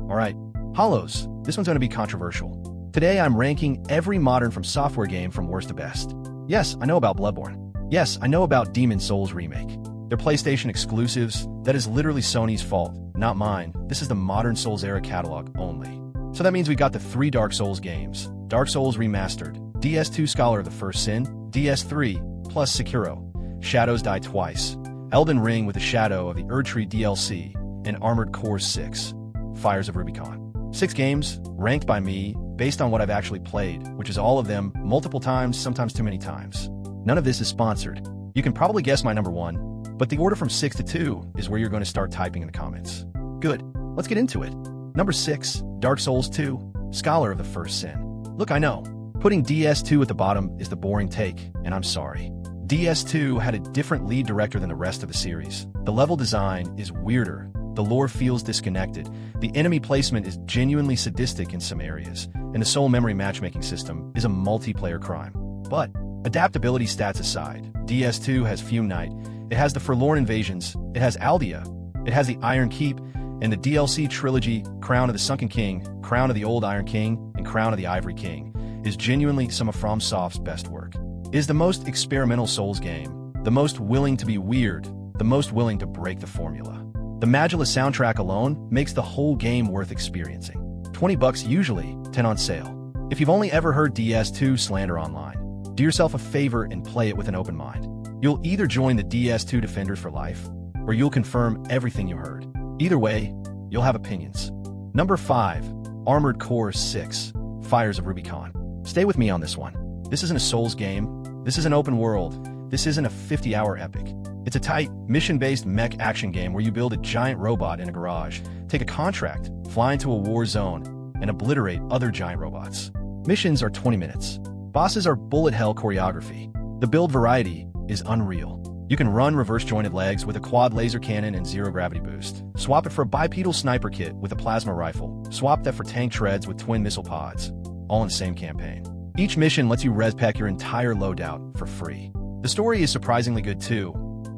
Alright, Hollows. This one's going to be controversial. Today I'm ranking every modern From Software game from worst to best. Yes, I know about Bloodborne. Yes, I know about Demon Souls Remake. They're PlayStation exclusives. That is literally Sony's fault, not mine. This is the modern Souls era catalog only. So that means we got the 3 Dark Souls games. Dark Souls Remastered, DS2 Scholar of the First Sin, DS3, plus Sekiro, Shadows Die Twice, Elden Ring with the Shadow of the Erdtree DLC, and Armored Core 6, Fires of Rubicon. 6 games, ranked by me, based on what I've actually played, which is all of them, multiple times, sometimes too many times. None of this is sponsored. You can probably guess my number 1, but the order from 6 to 2 is where you're going to start typing in the comments. Good, let's get into it. Number 6, Dark Souls 2, Scholar of the First Sin. Look, I know, putting DS2 at the bottom is the boring take, and I'm sorry. DS2 had a different lead director than the rest of the series. The level design is weirder. The lore feels disconnected. The enemy placement is genuinely sadistic in some areas, and the soul memory matchmaking system is a multiplayer crime. But adaptability stats aside, DS2 has Fume Knight, it has the Forlorn Invasions, it has Aldea, it has the Iron Keep, and the DLC trilogy Crown of the Sunken King, Crown of the Old Iron King, and Crown of the Ivory King is genuinely some of FromSoft's best work. It is the most experimental Souls game, the most willing to be weird, the most willing to break the formula. The Magilla soundtrack alone makes the whole game worth experiencing. $20 usually, 10 on sale. If you've only ever heard DS2 slander online, do yourself a favor and play it with an open mind. You'll either join the DS2 defenders for life, or you'll confirm everything you heard. Either way, you'll have opinions. Number 5, Armored Core 6, Fires of Rubicon. Stay with me on this one. This isn't a Souls game, this is an open world, this isn't a 50-hour epic. It's a tight, mission-based mech action game where you build a giant robot in a garage, take a contract, fly into a war zone, and obliterate other giant robots. Missions are 20 minutes. Bosses are bullet hell choreography. The build variety is unreal. You can run reverse-jointed legs with a quad laser cannon and zero-gravity boost. Swap it for a bipedal sniper kit with a plasma rifle. Swap that for tank treads with twin missile pods. All in the same campaign. Each mission lets you res-pack your entire loadout for free. The story is surprisingly good too.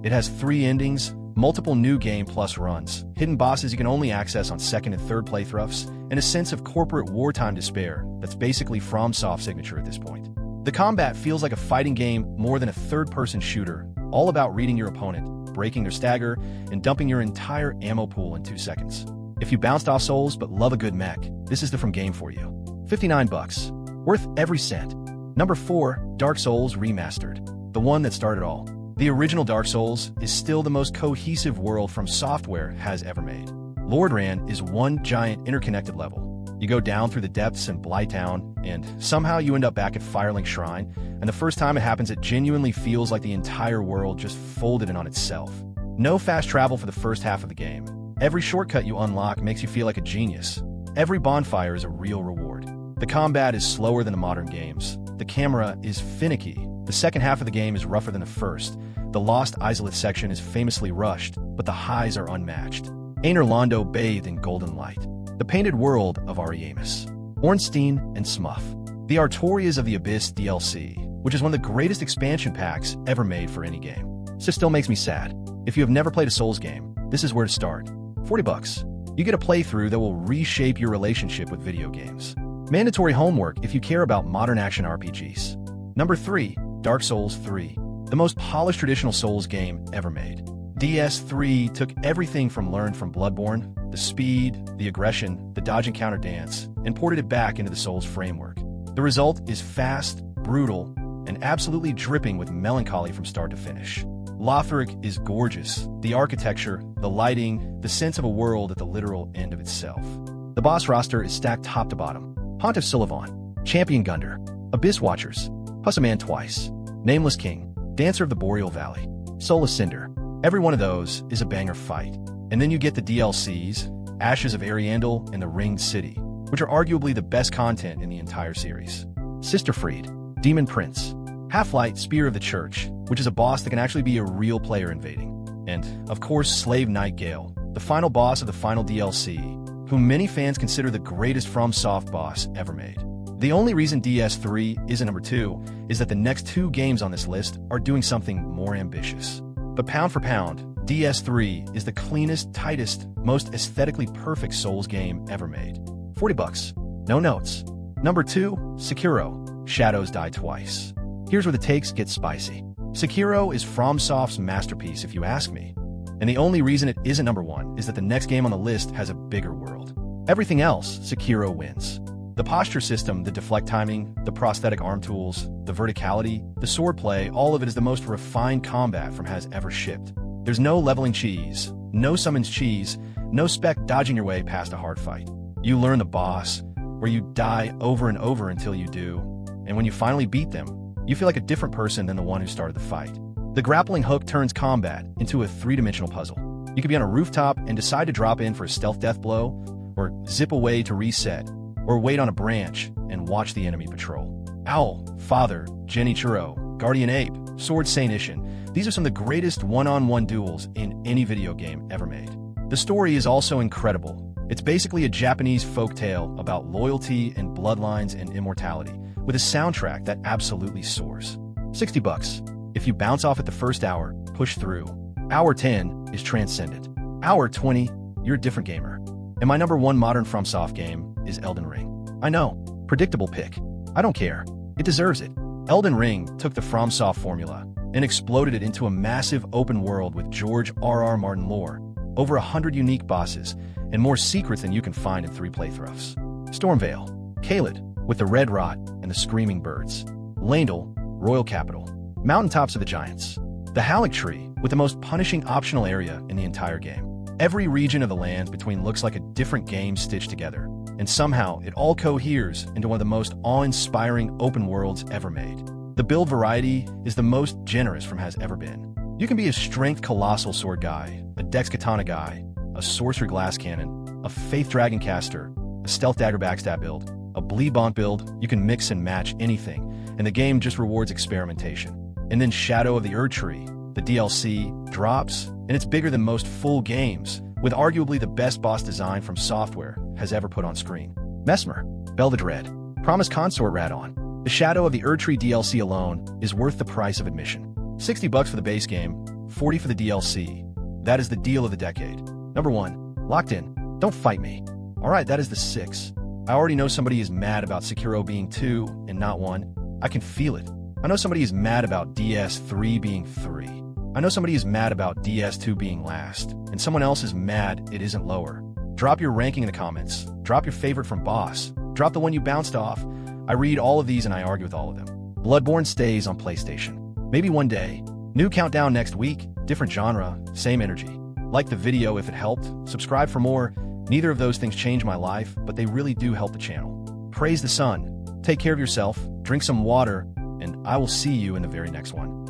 It has 3 endings, multiple new game plus runs, hidden bosses you can only access on second and third playthroughs, and a sense of corporate wartime despair that's basically FromSoft's signature at this point. The combat feels like a fighting game more than a third-person shooter, all about reading your opponent, breaking their stagger, and dumping your entire ammo pool in 2 seconds. If you bounced off Souls but love a good mech, this is the From game for you. $59. Worth every cent. Number 4, Dark Souls Remastered. The one that started all. The original Dark Souls is still the most cohesive world From Software has ever made. Lordran is one giant interconnected level. You go down through the depths in Blighttown, and somehow you end up back at Firelink Shrine, and the first time it happens it genuinely feels like the entire world just folded in on itself. No fast travel for the first half of the game. Every shortcut you unlock makes you feel like a genius. Every bonfire is a real reward. The combat is slower than the modern games. The camera is finicky. The second half of the game is rougher than the first. The Lost Izalith section is famously rushed, but the highs are unmatched. Aner Londo bathed in golden light. The painted world of Ariamus. Ornstein and Smuff. The Artorias of the Abyss DLC, which is one of the greatest expansion packs ever made for any game. This still makes me sad. If you have never played a Souls game, this is where to start. $40. You get a playthrough that will reshape your relationship with video games. Mandatory homework if you care about modern action RPGs. Number 3, Dark Souls 3. The most polished traditional Souls game ever made. DS3 took everything learned from Bloodborne, the speed, the aggression, the dodge and counter dance, and ported it back into the Souls framework. The result is fast, brutal, and absolutely dripping with melancholy from start to finish. Lothric is gorgeous. The architecture, the lighting, the sense of a world at the literal end of itself. The boss roster is stacked top to bottom. Pontiff Sulyvahn, Champion Gunder, Abyss Watchers, Pussaman Twice, Nameless King, Dancer of the Boreal Valley, Soulless Cinder. Every one of those is a banger fight. And then you get the DLCs, Ashes of Ariandel and the Ringed City, which are arguably the best content in the entire series. Sister Freed, Demon Prince, Half-Light Spear of the Church, which is a boss that can actually be a real player invading. And, of course, Slave Knight Gale, the final boss of the final DLC, whom many fans consider the greatest FromSoft boss ever made. The only reason DS3 isn't number 2 is that the next 2 games on this list are doing something more ambitious. But pound for pound, DS3 is the cleanest, tightest, most aesthetically perfect Souls game ever made. 40 bucks. No notes. Number 2, Sekiro. Shadows Die Twice. Here's where the takes get spicy. Sekiro is FromSoft's masterpiece if you ask me. And the only reason it isn't number 1 is that the next game on the list has a bigger world. Everything else, Sekiro wins. The posture system, the deflect timing, the prosthetic arm tools, the verticality, the swordplay, all of it is the most refined combat from has ever shipped. There's no leveling cheese, no summons cheese, no spec dodging your way past a hard fight. You learn the boss, where you die over and over until you do, and when you finally beat them, you feel like a different person than the one who started the fight. The grappling hook turns combat into a three-dimensional puzzle. You could be on a rooftop and decide to drop in for a stealth death blow, or zip away to reset, or wait on a branch and watch the enemy patrol. Owl, Father, Genichiro, Guardian Ape, Sword Saint Ishin. These are some of the greatest one-on-one duels in any video game ever made. The story is also incredible. It's basically a Japanese folktale about loyalty and bloodlines and immortality, with a soundtrack that absolutely soars. 60 bucks. If you bounce off at the first hour, push through. Hour 10 is transcendent. Hour 20, you're a different gamer. And my number 1 modern FromSoft game is Elden Ring. I know, predictable pick. I don't care. It deserves it. Elden Ring took the FromSoft formula and exploded it into a massive open world with George R.R. Martin lore, over 100 unique bosses, and more secrets than you can find in 3 playthroughs. Stormvale, Caelid, with the red rot and the screaming birds. Leyndell, Royal Capital, Mountaintops of the Giants. The Halleck Tree, with the most punishing optional area in the entire game. Every region of the land between looks like a different game stitched together, and somehow it all coheres into one of the most awe-inspiring open worlds ever made. The build variety is the most generous from has ever been. You can be a strength colossal sword guy, a dex katana guy, a sorcery glass cannon, a faith dragon caster, a stealth dagger backstab build, a bleed bonk build. You can mix and match anything, and the game just rewards experimentation. And then Shadow of the Erdtree, the DLC, drops, and it's bigger than most full games, with arguably the best boss design from software has ever put on screen. Mesmer, Belvedred, Promise Consort Radon. The Shadow of the Erdtree DLC alone is worth the price of admission. 60 bucks for the base game, 40 for the DLC. That is the deal of the decade. Number 1, locked in. Don't fight me. Alright, that is the 6. I already know somebody is mad about Sekiro being 2 and not 1. I can feel it. I know somebody is mad about DS3 being 3. I know somebody is mad about DS2 being last, and someone else is mad it isn't lower. Drop your ranking in the comments. Drop your favorite from boss. Drop the one you bounced off. I read all of these and I argue with all of them. Bloodborne stays on PlayStation. Maybe one day. New countdown next week. Different genre. Same energy. Like the video if it helped. Subscribe for more. Neither of those things change my life, but they really do help the channel. Praise the sun. Take care of yourself. Drink some water. And I will see you in the very next one.